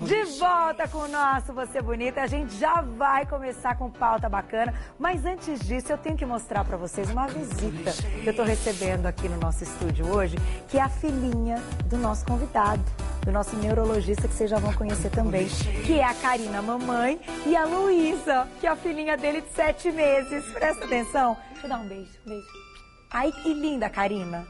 De volta com o nosso Você Bonita, a gente já vai começar com pauta bacana, mas antes disso eu tenho que mostrar pra vocês uma visita que eu tô recebendo aqui no nosso estúdio hoje, que é a filhinha do nosso convidado, do nosso neurologista, que vocês já vão conhecer também, que é a Karina, mamãe, e a Luísa, que é a filhinha dele de 7 meses. Presta atenção. Deixa eu dar um beijo, um beijo. Ai, que linda, Karina.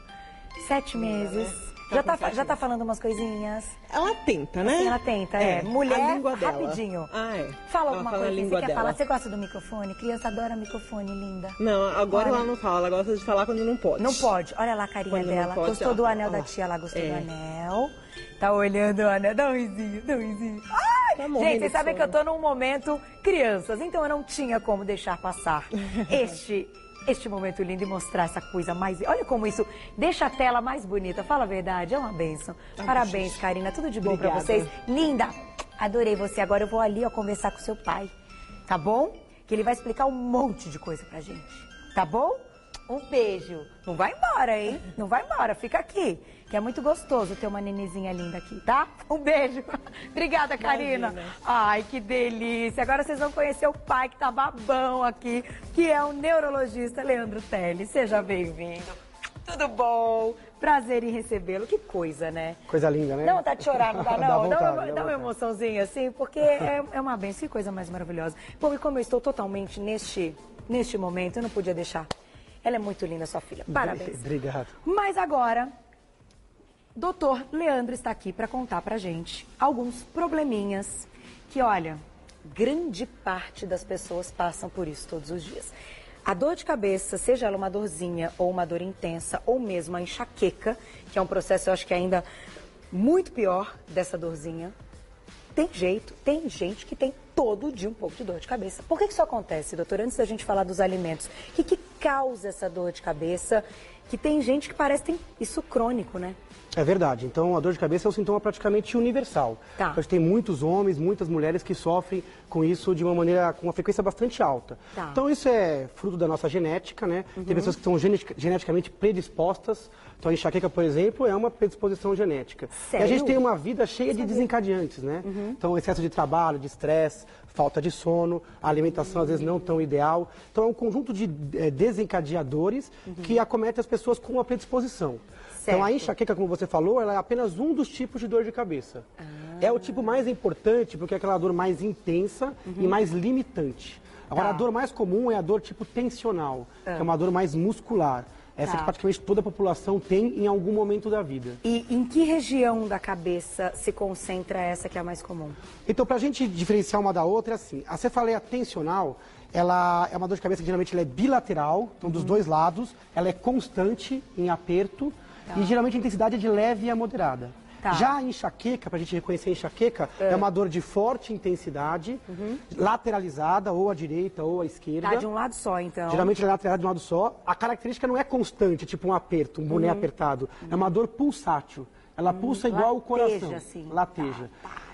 7 meses. Já tá falando umas coisinhas? Ela tenta, né? Sim, ela tenta, é. Mulher, a língua dela. rapidinho. Ah, é. Fala alguma fala coisa que você quer dela. falar. Você gosta do microfone? Criança adora microfone, linda. Não, agora Olha. ela não fala. Ela gosta de falar quando não pode. Não pode. Olha lá a carinha Quando não dela. pode, Gostou ela do fala. anel da Ó, tia, ela gostou é. do anel. Tá olhando o anel. Dá um risinho, dá um risinho. Ai! Tá morrendo Gente, vocês de sabem que eu sono. tô num momento crianças, então eu não tinha como deixar passar este momento lindo e mostrar essa coisa mais... Olha como isso deixa a tela mais bonita. Fala a verdade, é uma bênção. Parabéns, Karina. Tudo de bom pra Obrigada. vocês. Linda, adorei você. Agora eu vou ali ó, conversar com seu pai, tá bom? Que ele vai explicar um monte de coisa pra gente, tá bom? Um beijo. Não vai embora, hein? Não vai embora, fica aqui. Que é muito gostoso ter uma nenezinha linda aqui, tá? Um beijo. Obrigada, Karina. Imagina. Ai, que delícia. Agora vocês vão conhecer o pai que tá babão aqui, que é o neurologista Leandro Teles. Seja bem-vindo. Tudo bom? Prazer em recebê-lo. Que coisa, né? Coisa linda, né? Dá vontade de chorar, não dá, não? Dá vontade, dá dá uma vontade. emoçãozinha assim, porque é uma benção. Que coisa mais maravilhosa. Bom, e como eu estou totalmente neste momento, eu não podia deixar. Ela é muito linda, sua filha. Parabéns. Obrigado. Mas agora, doutor Leandro está aqui para contar pra gente alguns probleminhas que, olha, grande parte das pessoas passam por isso todos os dias. A dor de cabeça, seja ela uma dorzinha ou uma dor intensa, ou mesmo a enxaqueca, que é um processo, eu acho que ainda muito pior dessa dorzinha, tem jeito, tem gente que tem todo dia um pouco de dor de cabeça. Por que isso acontece, doutor? Antes da gente falar dos alimentos, o que causa essa dor de cabeça? Que tem gente que parece que tem isso crônico, né? É verdade. Então, a dor de cabeça é um sintoma praticamente universal. Tá. A gente tem muitos homens, muitas mulheres que sofrem com isso de uma maneira, com uma frequência bastante alta. Tá. Então, isso é fruto da nossa genética, né? Tem pessoas que estão geneticamente predispostas. Então, a enxaqueca, por exemplo, é uma predisposição genética. Sério? E a gente tem uma vida cheia de desencadeantes, né? Então, excesso de trabalho, de estresse, falta de sono, a alimentação às vezes não tão ideal. Então, é um conjunto de desencadeadores que acometem as pessoas com uma predisposição. Então, a Certo. enxaqueca, como você falou, ela é apenas um dos tipos de dor de cabeça. É o tipo mais importante porque é aquela dor mais intensa e mais limitante. Agora, Tá. a dor mais comum é a dor tipo tensional, que é uma dor mais muscular. Essa Tá. que praticamente toda a população tem em algum momento da vida. E em que região da cabeça se concentra essa que é a mais comum? Então, para a gente diferenciar uma da outra, é assim, a cefaleia tensional, ela é uma dor de cabeça que geralmente ela é bilateral, então dos dois lados, ela é constante em aperto e geralmente a intensidade é de leve a moderada. Tá. Já a enxaqueca, para a gente reconhecer a enxaqueca, é uma dor de forte intensidade, lateralizada, ou à direita ou à esquerda. Tá de um lado só, então. Geralmente ela é lateral de um lado só. A característica não é constante, tipo um aperto, um boné apertado. É uma dor pulsátil. Ela pulsa igual o lateja, coração. assim. Lateja.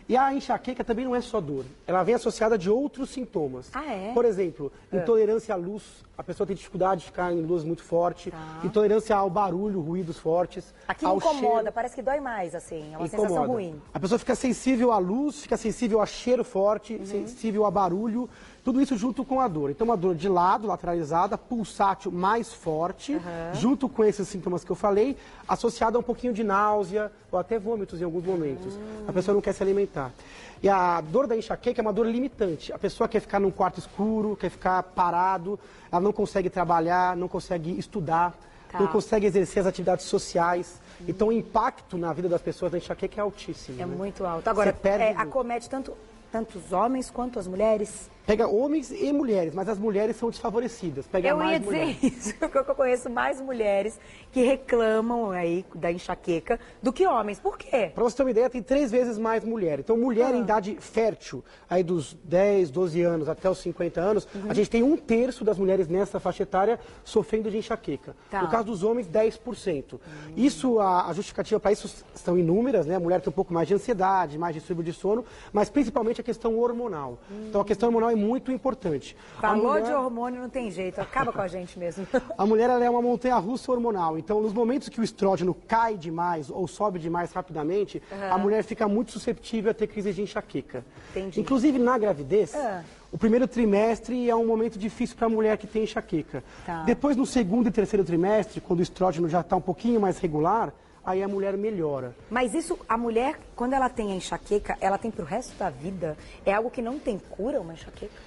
E a enxaqueca também não é só dor. Ela vem associada de outros sintomas. Ah, é? Por exemplo, intolerância à luz. A pessoa tem dificuldade de ficar em luz muito forte. Tá. Intolerância ao barulho, ruídos fortes. Aqui ao incomoda, cheiro. parece que dói mais, assim. É uma sensação Incomoda. ruim. A pessoa fica sensível à luz, fica sensível a cheiro forte, sensível a barulho, tudo isso junto com a dor. Então, uma dor de lado, lateralizada, pulsátil mais forte, junto com esses sintomas que eu falei, associada a um pouquinho de náusea ou até vômitos em alguns momentos. A pessoa não quer se alimentar. E a dor da enxaqueca é uma dor limitante. A pessoa quer ficar num quarto escuro, quer ficar parado, ela não consegue trabalhar, não consegue estudar, Tá. não consegue exercer as atividades sociais. Então, o impacto na vida das pessoas da enxaqueca é altíssimo. É né? muito alto. Agora, Você perde acomete tanto os homens quanto as mulheres? Pega homens e mulheres, mas as mulheres são desfavorecidas. Pega Eu ia mais dizer mulheres. isso, porque eu conheço mais mulheres que reclamam aí da enxaqueca do que homens. Por quê? Para você ter uma ideia, tem 3 vezes mais mulher. Então, mulher em idade fértil, aí dos 10, 12 anos até os 50 anos, a gente tem 1/3 das mulheres nessa faixa etária sofrendo de enxaqueca. Tá. No caso dos homens, 10%. Isso, a justificativa para isso são inúmeras, né? A mulher tem um pouco mais de ansiedade, mais distúrbio de sono, mas principalmente a a questão hormonal. Então a questão hormonal é muito importante. Falou de hormônio, não tem jeito, acaba com a gente mesmo. A mulher ela é uma montanha-russa hormonal. Então, nos momentos que o estrógeno cai demais ou sobe demais rapidamente, a mulher fica muito susceptível a ter crise de enxaqueca. Entendi. Inclusive, na gravidez, o primeiro trimestre é um momento difícil para a mulher que tem enxaqueca. Tá. Depois, no segundo e terceiro trimestre, quando o estrógeno já está um pouquinho mais regular, aí a mulher melhora. Mas isso, a mulher, quando ela tem a enxaqueca, ela tem pro resto da vida? É algo que não tem cura, uma enxaqueca?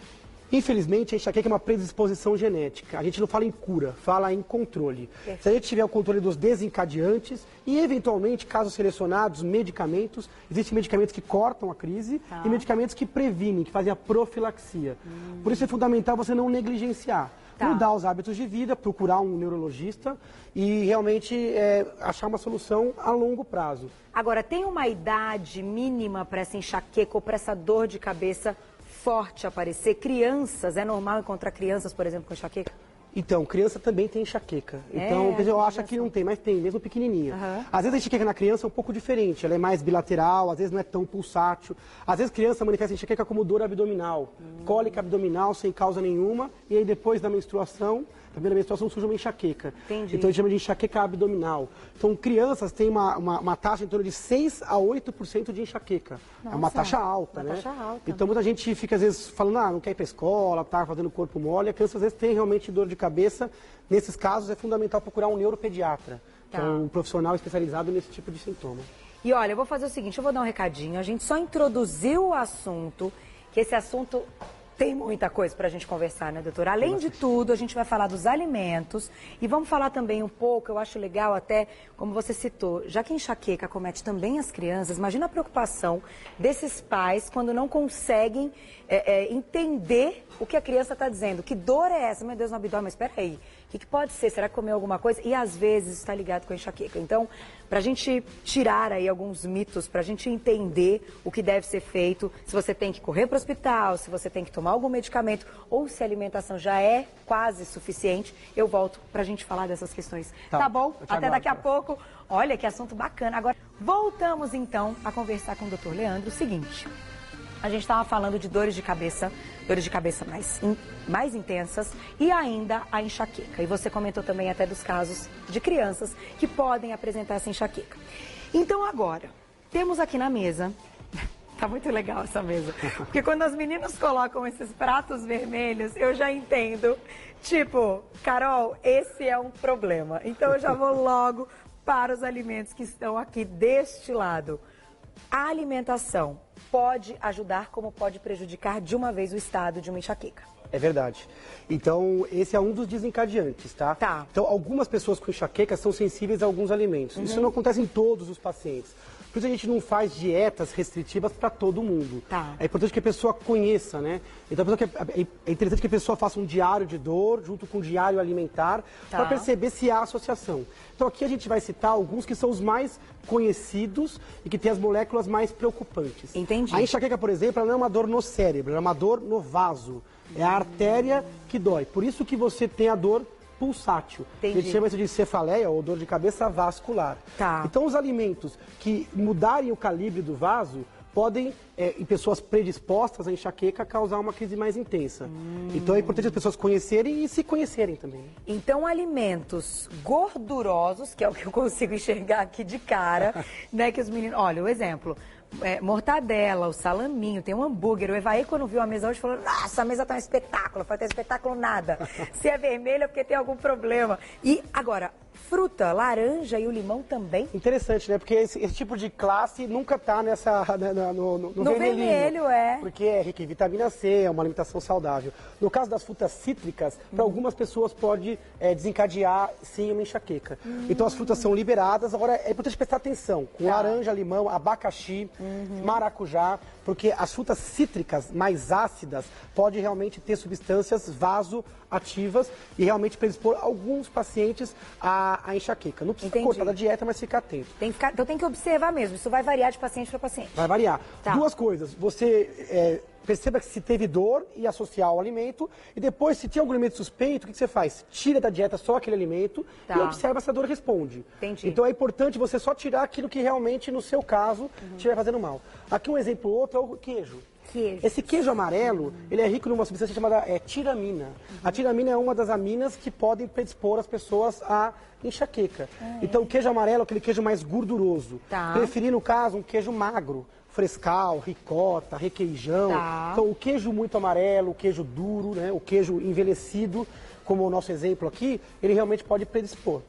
Infelizmente, a enxaqueca é uma predisposição genética. A gente não fala em cura, fala em controle. Se a gente tiver o controle dos desencadeantes e, eventualmente, casos selecionados, medicamentos, existem medicamentos que cortam a crise e medicamentos que previnem, que fazem a profilaxia. Por isso é fundamental você não negligenciar. Mudar os hábitos de vida, procurar um neurologista e realmente achar uma solução a longo prazo. Agora, tem uma idade mínima para essa enxaqueca ou para essa dor de cabeça forte aparecer? Crianças, é normal encontrar crianças, por exemplo, com enxaqueca? Então, criança também tem enxaqueca. Então, o pessoal acha que não tem, mas tem, mesmo pequenininha. Às vezes a enxaqueca na criança é um pouco diferente, ela é mais bilateral, às vezes não é tão pulsátil. Às vezes a criança manifesta enxaqueca como dor abdominal, cólica abdominal sem causa nenhuma, e aí depois da menstruação, na primeira menstruação surge uma enxaqueca. Entendi. Então a gente chama de enxaqueca abdominal. Então, crianças têm uma taxa em torno de 6 a 8% de enxaqueca. É uma taxa alta, né? Taxa alta. Então muita gente fica às vezes falando, não quer ir para escola, tá fazendo corpo mole. A criança às vezes tem realmente dor de cabeça. Nesses casos é fundamental procurar um neuropediatra, que é um profissional especializado nesse tipo de sintoma. E olha, eu vou fazer o seguinte, eu vou dar um recadinho. A gente só introduziu o assunto, que esse assunto tem muita coisa para a gente conversar, né, doutora? Além de tudo, a gente vai falar dos alimentos e vamos falar também um pouco, eu acho legal até, como você citou, já que a enxaqueca acomete também as crianças, imagina a preocupação desses pais quando não conseguem entender o que a criança está dizendo. Que dor é essa? Meu Deus, no abdômen, mas espera aí. O que pode ser? Será que comeu alguma coisa? E às vezes está ligado com a enxaqueca. Então, para a gente tirar aí alguns mitos, para a gente entender o que deve ser feito, se você tem que correr para o hospital, se você tem que tomar algum medicamento, ou se a alimentação já é quase suficiente, eu volto para a gente falar dessas questões. Tá bom? Até daqui a pouco. Olha que assunto bacana. Agora, voltamos então a conversar com o Dr. Leandro. O seguinte, a gente estava falando de dores de cabeça mais intensas e ainda a enxaqueca. E você comentou também até dos casos de crianças que podem apresentar essa enxaqueca. Então agora, temos aqui na mesa, tá muito legal essa mesa, porque quando as meninas colocam esses pratos vermelhos, eu já entendo, tipo, Carol, esse é um problema. Então eu já vou logo para os alimentos que estão aqui deste lado. A alimentação pode ajudar como pode prejudicar de uma vez o estado de uma enxaqueca. É verdade. Então, esse é um dos desencadeantes, tá? Então, algumas pessoas com enxaqueca são sensíveis a alguns alimentos. Isso não acontece em todos os pacientes. Por isso a gente não faz dietas restritivas para todo mundo. É importante que a pessoa conheça, né? Então é interessante que a pessoa faça um diário de dor junto com um diário alimentar para perceber se há associação. Então aqui a gente vai citar alguns que são os mais conhecidos e que têm as moléculas mais preocupantes. Entendi. A enxaqueca, por exemplo, ela não é uma dor no cérebro, ela é uma dor no vaso. É a artéria que dói. Por isso que você tem a dor pulsátil. A gente chama isso de cefaleia ou dor de cabeça vascular. Então, os alimentos que mudarem o calibre do vaso podem, em pessoas predispostas à enxaqueca, causar uma crise mais intensa. Então, é importante as pessoas conhecerem e se conhecerem também. Então, alimentos gordurosos, que é o que eu consigo enxergar aqui de cara, né, que os meninos... Olha, o exemplo... mortadela, o salaminho, tem um hambúrguer. O Evaí, quando viu a mesa hoje, falou: nossa, a mesa tá um espetáculo. Foi ter espetáculo nada. Se é vermelho é porque tem algum problema. E agora, fruta, laranja e o limão também? Interessante, né? Porque esse tipo de classe nunca tá no vermelho, porque é rico em vitamina C, é uma alimentação saudável. No caso das frutas cítricas, para algumas pessoas pode desencadear, sim, uma enxaqueca. Então as frutas são liberadas. Agora, é importante prestar atenção com laranja, limão, abacaxi, maracujá, porque as frutas cítricas mais ácidas podem realmente ter substâncias vasoativas e realmente predispor alguns pacientes a enxaqueca. Não precisa cortar da dieta, mas ficar atento. Então tem que observar mesmo, isso vai variar de paciente para paciente. Vai variar. Duas coisas, você perceba que se teve dor e associar ao alimento, e depois, se tem algum alimento suspeito, o que você faz? Tira da dieta só aquele alimento e observa se a dor responde. Então é importante você só tirar aquilo que realmente, no seu caso, estiver fazendo mal. Aqui um exemplo outro é o queijo. queijo? Esse queijo amarelo, ele é rico numa substância chamada tiramina. A tiramina é uma das aminas que podem predispor as pessoas a enxaqueca. Então, o queijo amarelo é aquele queijo mais gorduroso. Tá. Preferi, no caso, um queijo magro. Frescal, ricota, requeijão. Tá. Então, o queijo muito amarelo, o queijo duro, né, o queijo envelhecido, como o nosso exemplo aqui, ele realmente pode predispor.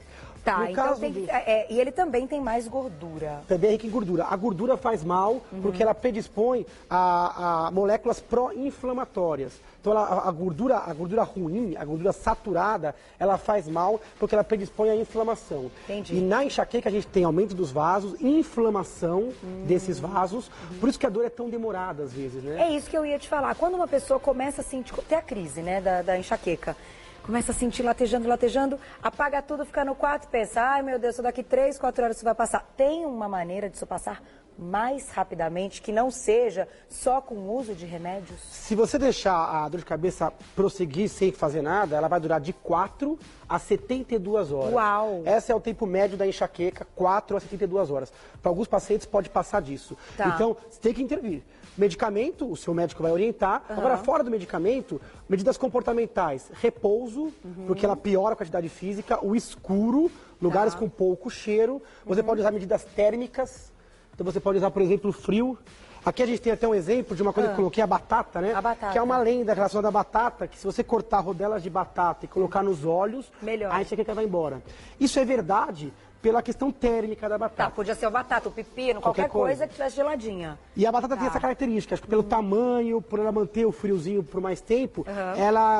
Tá, No então caso tem, do- e ele também tem mais gordura. Também é rico em gordura. A gordura faz mal porque ela predispõe a moléculas pró-inflamatórias. Então a gordura ruim, a gordura saturada, ela faz mal porque ela predispõe à inflamação. Entendi. E na enxaqueca a gente tem aumento dos vasos, inflamação desses vasos. Por isso que a dor é tão demorada às vezes, né? É isso que eu ia te falar. Quando uma pessoa começa a sentir, tem a crise, né, da enxaqueca. Começa a sentir latejando, apaga tudo, fica no quarto e pensa, ai meu Deus, só daqui 3, 4 horas isso vai passar. Tem uma maneira de isso passar mais rapidamente, que não seja só com o uso de remédios? Se você deixar a dor de cabeça prosseguir sem fazer nada, ela vai durar de 4 a 72 horas. Uau! Esse é o tempo médio da enxaqueca, 4 a 72 horas. Para alguns pacientes pode passar disso. Tá. Então, você tem que intervir. Medicamento, o seu médico vai orientar. Agora, fora do medicamento, medidas comportamentais. Repouso, porque ela piora a quantidade física. O escuro, lugares com pouco cheiro. Você pode usar medidas térmicas. Então, você pode usar, por exemplo, o frio. Aqui a gente tem até um exemplo de uma coisa que eu coloquei, a batata, né? A batata. Que é uma lenda relacionada à batata, que se você cortar rodelas de batata e colocar nos olhos, Melhor. a enxaqueca vai embora. Isso é verdade pela questão térmica da Tá, batata. podia ser o batata, o pepino, qualquer Qualquer coisa coisa. que tivesse geladinha. E a batata tem Tá. essa característica, acho que pelo tamanho, por ela manter o friozinho por mais tempo,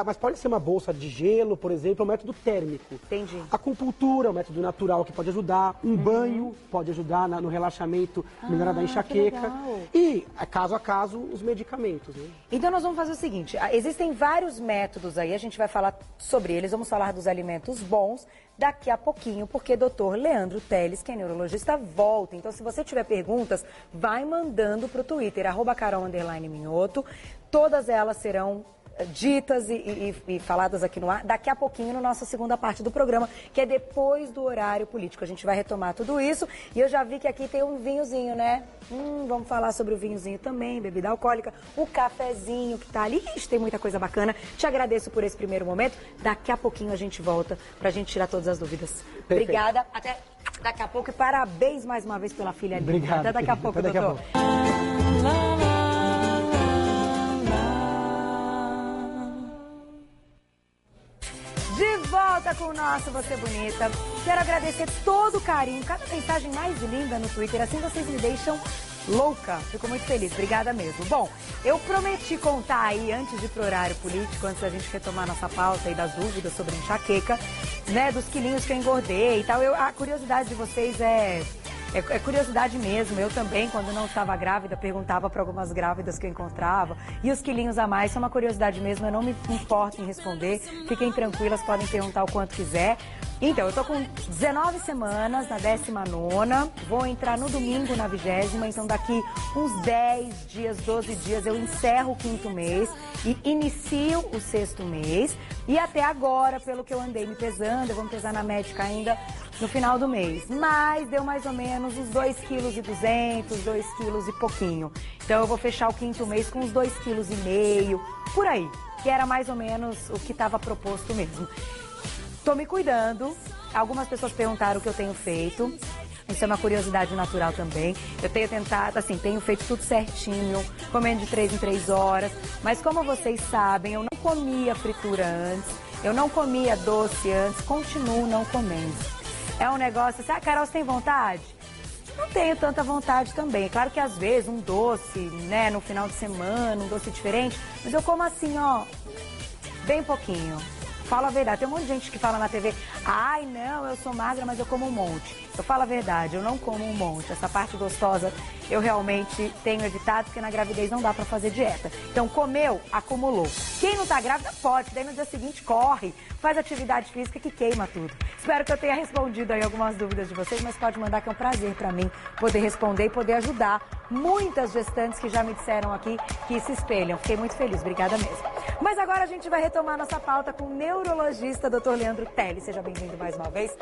mas pode ser uma bolsa de gelo, por exemplo, é um método térmico. Entendi. A acupuntura é um método natural que pode ajudar, um banho pode ajudar no relaxamento, melhorar da enxaqueca. legal. E, caso a caso, os medicamentos, né? Então nós vamos fazer o seguinte, existem vários métodos aí, a gente vai falar sobre eles, vamos falar dos alimentos bons daqui a pouquinho, porque Dr. Leandro Teles, que é neurologista, volta. Então se você tiver perguntas, vai mandando pro Twitter, @carol_minhoto, todas elas serão ditas e faladas aqui no ar, daqui a pouquinho na nossa segunda parte do programa, que é depois do horário político. A gente vai retomar tudo isso e eu já vi que aqui tem um vinhozinho, né? Vamos falar sobre o vinhozinho também, bebida alcoólica, o cafezinho que tá ali. Ixi, tem muita coisa bacana. Te agradeço por esse primeiro momento. Daqui a pouquinho a gente volta pra gente tirar todas as dúvidas. Perfeito. Obrigada. Até daqui a pouco e parabéns mais uma vez pela filha linda. Obrigado. Até daqui a querida. pouco, Até daqui a doutor. pouco. De volta com o nosso Você Bonita. Quero agradecer todo o carinho, cada mensagem mais linda no Twitter. Assim vocês me deixam louca. Fico muito feliz. Obrigada mesmo. Bom, eu prometi contar aí, antes de ir pro horário político, antes da gente retomar nossa pauta e das dúvidas sobre enxaqueca, né, dos quilinhos que eu engordei e tal. A curiosidade de vocês é curiosidade mesmo. Eu também, quando não estava grávida, perguntava para algumas grávidas que eu encontrava. E os quilinhos a mais são uma curiosidade mesmo. Eu não me importo em responder. Fiquem tranquilas, podem perguntar o quanto quiser. Então, eu tô com 19 semanas, na 19ª. Vou entrar no domingo na 20ª. Então, daqui uns 10 dias, 12 dias, eu encerro o 5º mês e inicio o 6º mês. E até agora, pelo que eu andei me pesando, eu vou me pesar na médica ainda no final do mês. Mas deu mais ou menos uns 2,2 kg, 2 quilos e pouquinho. Então eu vou fechar o 5º mês com uns 2,5 kg, por aí. Que era mais ou menos o que estava proposto mesmo. Tô me cuidando. Algumas pessoas perguntaram o que eu tenho feito. Isso é uma curiosidade natural também. Eu tenho tentado, assim, tenho feito tudo certinho, comendo de 3 em 3 horas. Mas como vocês sabem, eu não comia fritura antes, eu não comia doce antes, continuo não comendo. É um negócio assim, Carol, você tem vontade? Não tenho tanta vontade também. É claro que às vezes um doce, né, no final de semana, um doce diferente, mas eu como assim, ó, bem pouquinho. Falo a verdade. Tem um monte de gente que fala na TV, ai não, eu sou magra, mas eu como um monte. Eu falo a verdade, eu não como um monte. Essa parte gostosa eu realmente tenho evitado, porque na gravidez não dá pra fazer dieta. Então comeu, acumulou. Quem não tá grávida pode, daí no dia seguinte corre, faz atividade física que queima tudo. Espero que eu tenha respondido aí algumas dúvidas de vocês, mas pode mandar que é um prazer pra mim poder responder e poder ajudar muitas gestantes que já me disseram aqui que se espelham. Fiquei muito feliz, obrigada mesmo. Mas agora a gente vai retomar nossa pauta com o neurologista Dr. Leandro Teles. Seja bem-vindo mais uma vez.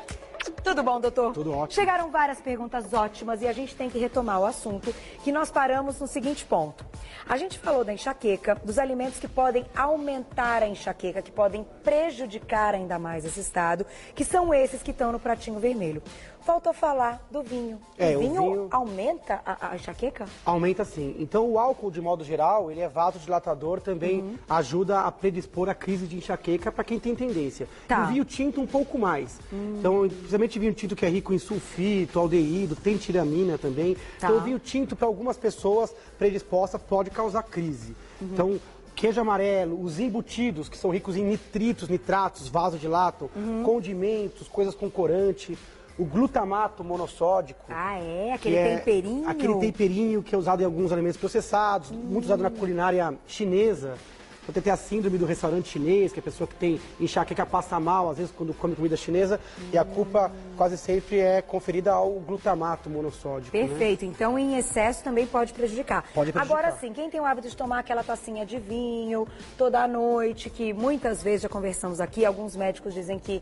Tudo bom, doutor? Tudo ótimo. Chegaram várias perguntas ótimas e a gente tem que retomar o assunto que nós paramos no seguinte ponto. A gente falou da enxaqueca, dos alimentos que podem aumentar a enxaqueca, que podem prejudicar ainda mais esse estado, que são esses que estão no pratinho vermelho. Faltou falar do vinho. O vinho aumenta a enxaqueca? Aumenta sim. Então o álcool, de modo geral, ele é vasodilatador, também ajuda a predispor a crise de enxaqueca para quem tem tendência. Tá. E o vinho tinto um pouco mais. Então, principalmente vinho tinto que é rico em sulfito, aldeído, tem tiramina também. Tá. Então o vinho tinto, para algumas pessoas predispostas, pode causar crise. Então, queijo amarelo, os embutidos, que são ricos em nitritos, nitratos, vasodilatam, condimentos, coisas com corante. O glutamato monossódico. Ah, é? Aquele temperinho? Aquele temperinho que é usado em alguns alimentos processados, muito usado na culinária chinesa. Então tem a síndrome do restaurante chinês, que a pessoa que tem enxaqueca passa mal, às vezes, quando come comida chinesa, e a culpa quase sempre é conferida ao glutamato monossódico. Perfeito. Né? Então, em excesso também pode prejudicar. Pode prejudicar. Agora sim, quem tem o hábito de tomar aquela tacinha de vinho toda noite, que muitas vezes já conversamos aqui, alguns médicos dizem que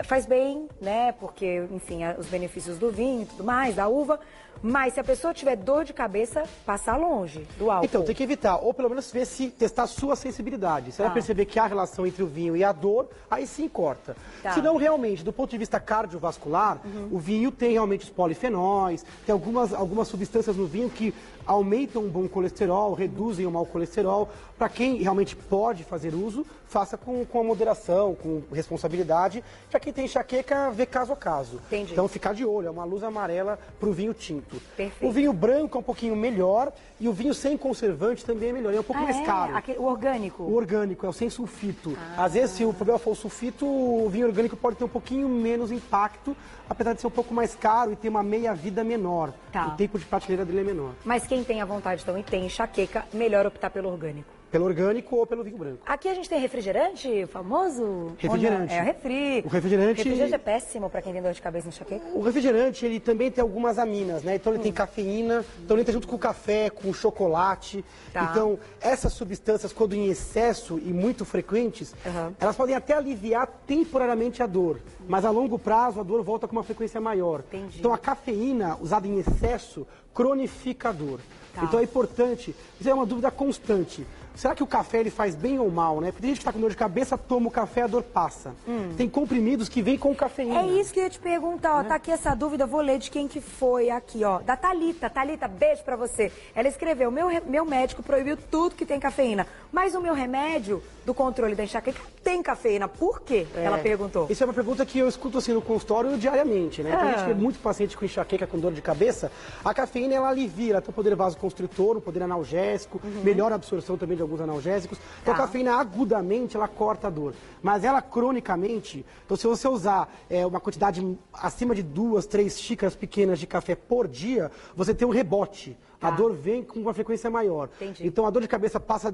faz bem, né? Porque, enfim, os benefícios do vinho e tudo mais, da uva. Mas se a pessoa tiver dor de cabeça, passar longe do álcool. Então, tem que evitar, ou pelo menos ver se testar a sua sensibilidade. Se ela perceber que há relação entre o vinho e a dor, aí sim corta. Tá. Se não, realmente, do ponto de vista cardiovascular, o vinho tem realmente os polifenóis, tem algumas substâncias no vinho que aumentam o bom colesterol, reduzem o mau colesterol. Para quem realmente pode fazer uso, faça com a moderação, com responsabilidade. Para quem tem enxaqueca, vê caso a caso. Entendi. Então, ficar de olho, é uma luz amarela para o vinho tinto. Perfeito. O vinho branco é um pouquinho melhor e o vinho sem conservante também é melhor. É um pouco mais caro. O orgânico? O orgânico, é o sem sulfito. Às vezes, se o problema for o sulfito, o vinho orgânico pode ter um pouquinho menos impacto, apesar de ser um pouco mais caro e ter uma meia-vida menor. Tá. O tempo de prateleira dele é menor. Mas quem tem a vontade então e tem enxaqueca, melhor optar pelo orgânico. Pelo orgânico ou pelo vinho branco. Aqui a gente tem refrigerante, famoso? Refrigerante. É, refri. O refrigerante é péssimo para quem tem dor de cabeça e enxaqueca? O refrigerante, ele também tem algumas aminas, né? Então ele tem cafeína, então ele entra junto com o café, com o chocolate. Tá. Então, essas substâncias, quando em excesso e muito frequentes, elas podem até aliviar temporariamente a dor. Mas a longo prazo, a dor volta com uma frequência maior. Entendi. Então, a cafeína, usada em excesso, cronifica a dor. Tá. Então, é importante, isso é uma dúvida constante. Será que o café ele faz bem ou mal, né? Porque tem gente que está com dor de cabeça, toma o café, a dor passa. Tem comprimidos que vêm com cafeína. É isso que eu ia te perguntar, ó. Tá aqui essa dúvida, vou ler de quem que foi aqui, ó. Da Thalita. Thalita, beijo pra você. Ela escreveu, meu médico proibiu tudo que tem cafeína, mas o meu remédio do controle da enxaqueca tem cafeína. Por quê? Ela perguntou. Isso é uma pergunta que eu escuto assim no consultório diariamente, né? Tem gente que é muito paciente com enxaqueca, com dor de cabeça. A cafeína, ela alivia, ela tem um poder vasoconstritor, um poder analgésico, melhora a absorção também de alguns analgésicos. Então, a cafeína, agudamente, ela corta a dor. Mas ela, cronicamente, então se você usar uma quantidade acima de 2, 3 xícaras pequenas de café por dia, você tem um rebote. A dor vem com uma frequência maior. Entendi. Então, a dor de cabeça passa...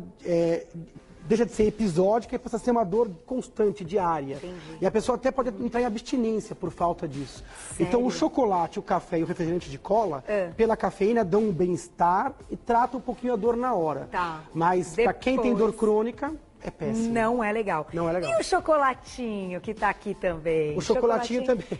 deixa de ser episódica e passa a ser uma dor constante, diária. Entendi. E a pessoa até pode entrar em abstinência por falta disso. Sério? Então, o chocolate, o café e o refrigerante de cola, pela cafeína, dão um bem-estar e tratam um pouquinho a dor na hora. Tá. Mas, para quem tem dor crônica, é péssimo. Não é legal. Não é legal. E o chocolatinho que tá aqui também? O chocolatinho também.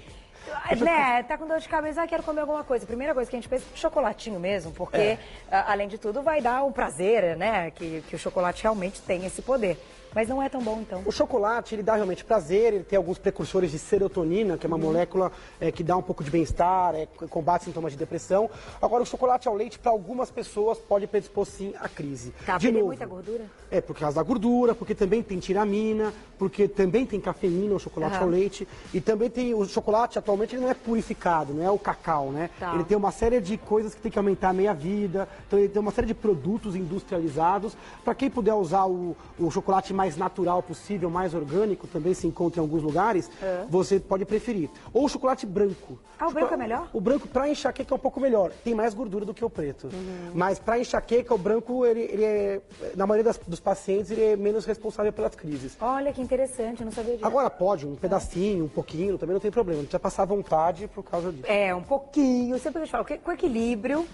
Né, tá com dor de cabeça, quero comer alguma coisa. Primeira coisa que a gente pensa é chocolatinho mesmo, porque, além de tudo, vai dar um prazer, né? Que o chocolate realmente tem esse poder. Mas não é tão bom, então. O chocolate, ele dá realmente prazer, ele tem alguns precursores de serotonina, que é uma molécula que dá um pouco de bem-estar, combate sintomas de depressão. Agora, o chocolate ao leite, para algumas pessoas, pode predispor, sim, à crise. Tá, de tem novo, muita gordura? É, por causa da gordura, porque também tem tiramina, porque também tem cafeína, o chocolate ao leite. E também tem o chocolate, atualmente, ele não é purificado, não é o cacau, né? Tá. Ele tem uma série de coisas que tem que aumentar a meia-vida, então ele tem uma série de produtos industrializados. Para quem puder usar o chocolate mais natural possível, mais orgânico, também se encontra em alguns lugares, você pode preferir. Ou o chocolate branco. Ah, o branco é melhor? O branco para enxaqueca é um pouco melhor, tem mais gordura do que o preto. Mas para enxaqueca, o branco, ele é, na maioria dos pacientes, ele é menos responsável pelas crises. Olha que interessante, eu não sabia disso. Agora pode, um pedacinho, um pouquinho, também não tem problema, não precisa passar vontade por causa disso. É, um pouquinho, sempre que a gente fala, com equilíbrio,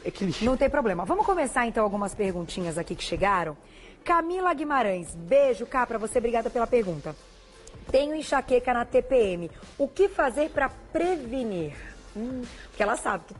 não tem problema. Vamos começar então algumas perguntinhas aqui que chegaram. Camila Guimarães, beijo, cá, pra você, obrigada pela pergunta. Tenho enxaqueca na TPM, o que fazer para prevenir? Porque ela sabe que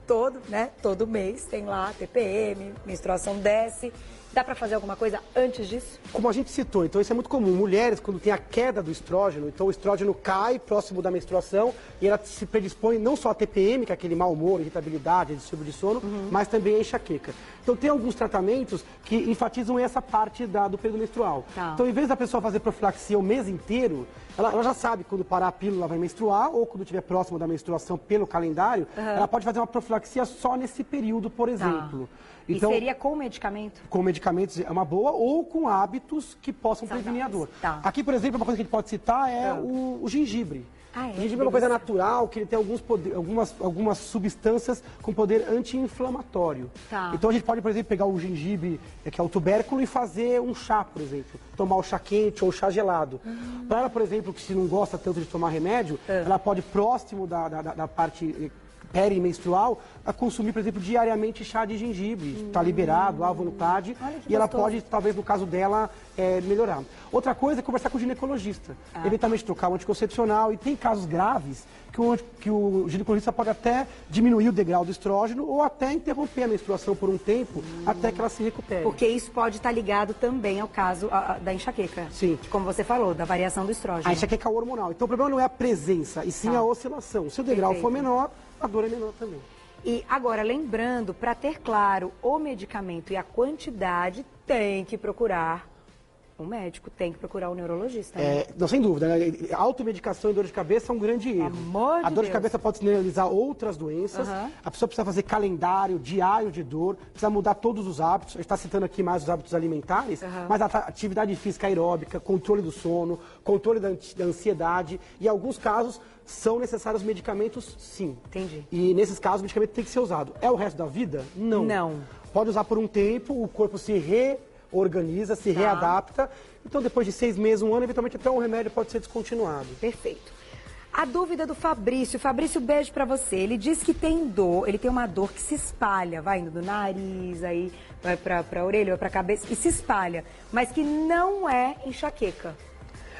todo mês tem lá TPM, menstruação desce. Dá pra fazer alguma coisa antes disso? Como a gente citou, então isso é muito comum. Mulheres, quando tem a queda do estrógeno, então o estrógeno cai próximo da menstruação e ela se predispõe não só a TPM, que é aquele mau humor, irritabilidade, distúrbio de sono, mas também a enxaqueca. Então tem alguns tratamentos que enfatizam essa parte do período menstrual. Tá. Então, em vez da pessoa fazer profilaxia o mês inteiro, ela já sabe quando parar a pílula vai menstruar ou quando estiver próximo da menstruação pelo calendário, ela pode fazer uma profilaxia só nesse período, por exemplo. Então, e seria com medicamento? Com medicamentos é uma boa, ou com hábitos que possam prevenir a dor. Tá. Aqui, por exemplo, uma coisa que a gente pode citar é o gengibre. O gengibre é uma coisa natural, que ele tem algumas substâncias com poder anti-inflamatório. Tá. Então a gente pode, por exemplo, pegar o gengibre, que é o tubérculo, e fazer um chá, por exemplo. Tomar o chá quente ou o chá gelado. Para ela, por exemplo, que se não gosta tanto de tomar remédio, ela pode, próximo da parte perimenstrual, a consumir, por exemplo, diariamente chá de gengibre. Está liberado, à vontade. E ela pode, talvez, no caso dela, melhorar. Outra coisa é conversar com o ginecologista. Eventualmente trocar o anticoncepcional. E tem casos graves que o ginecologista pode até diminuir o degrau do estrógeno ou até interromper a menstruação por um tempo até que ela se recupere. Porque isso pode estar ligado também ao caso da enxaqueca. Sim. Como você falou, da variação do estrógeno. A enxaqueca é hormonal. Então o problema não é a presença, e sim a oscilação. Se o degrau for menor, a dor é menor também. E agora, lembrando, para ter claro o medicamento e a quantidade, tem que procurar um médico, tem que procurar um neurologista. Né? Não, sem dúvida. Né? Automedicação e dor de cabeça é um grande erro. Amor de a dor de Deus. cabeça pode sinalizar outras doenças. A pessoa precisa fazer calendário diário de dor, precisa mudar todos os hábitos. A gente está citando aqui mais os hábitos alimentares, mas a atividade física aeróbica, controle do sono, controle da ansiedade e, em alguns casos, são necessários medicamentos, sim. Entendi. E, nesses casos, o medicamento tem que ser usado. É o resto da vida? Não. Não. Pode usar por um tempo, o corpo se reorganiza, se readapta. Então, depois de 6 meses, 1 ano, eventualmente até um remédio pode ser descontinuado. Perfeito. A dúvida do Fabrício. Fabrício, beijo pra você. Ele diz que tem dor, ele tem uma dor que se espalha, vai indo do nariz, aí vai pra orelha, vai pra cabeça, e se espalha, mas que não é enxaqueca.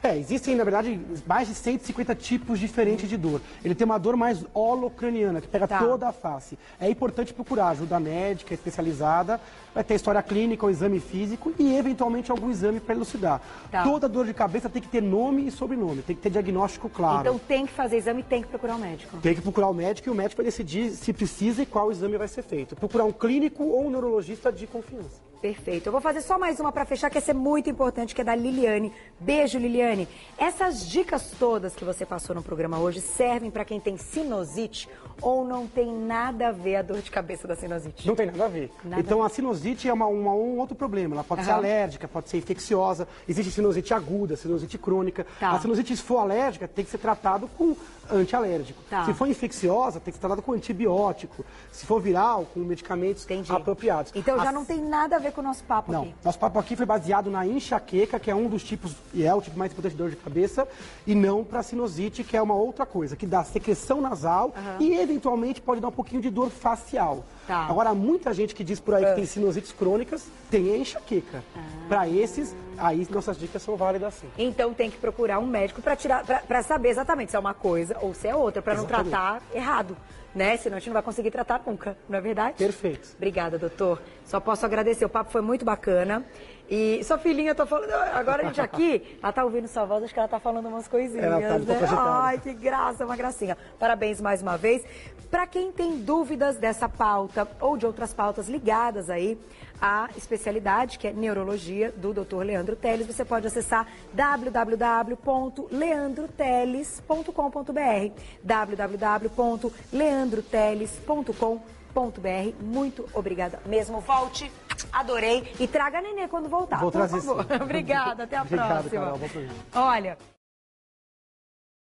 Existem, na verdade, mais de 150 tipos diferentes de dor. Ele tem uma dor mais holocraniana, que pega toda a face. É importante procurar ajuda médica especializada, vai ter história clínica, o exame físico e, eventualmente, algum exame para elucidar. Toda dor de cabeça tem que ter nome e sobrenome, tem que ter diagnóstico claro. Então tem que fazer exame e tem que procurar o médico. Tem que procurar o médico e o médico vai decidir se precisa e qual exame vai ser feito. Procurar um clínico ou um neurologista de confiança. Perfeito. Eu vou fazer só mais uma para fechar, que essa é muito importante, que é da Liliane. Beijo, Liliane. Essas dicas todas que você passou no programa hoje servem para quem tem sinusite ou não tem nada a ver a dor de cabeça da sinusite? Não tem nada a ver. Então, a sinusite é um outro problema. Ela pode ser alérgica, pode ser infecciosa. Existe sinusite aguda, sinusite crônica. A sinusite, se for alérgica, tem que ser tratado com antialérgico. Se for infecciosa, tem que ser tratado com antibiótico. Se for viral, com medicamentos apropriados. Então, já não tem nada a ver com o nosso papo aqui. Não, nosso papo aqui foi baseado na enxaqueca, que é um dos tipos, e é o tipo mais importante de dor de cabeça, e não para sinusite, que é uma outra coisa, que dá secreção nasal e, eventualmente, pode dar um pouquinho de dor facial. Agora, muita gente que diz por aí que tem sinusites crônicas, tem a enxaqueca. Para esses, aí nossas dicas são válidas sim. Então tem que procurar um médico para saber exatamente se é uma coisa ou se é outra, para não tratar errado, né? Senão a gente não vai conseguir tratar nunca, não é verdade? Perfeito. Obrigada, doutor. Só posso agradecer, o papo foi muito bacana. E sua filhinha, eu tô falando, agora a gente aqui, ela tá ouvindo sua voz, acho que ela tá falando umas coisinhas, ela tá né? Ai, que graça, uma gracinha. Parabéns mais uma vez. Para quem tem dúvidas dessa pauta ou de outras pautas ligadas aí à especialidade, que é neurologia, do Dr. Leandro Teles, você pode acessar www.leandroteles.com.br www.leandroteles.com.br. Muito obrigada mesmo. Volte, adorei. E traga a nenê quando voltar. Vou trazer sim. Obrigada, até a Obrigado, próxima. Carol, bom programa. Olha...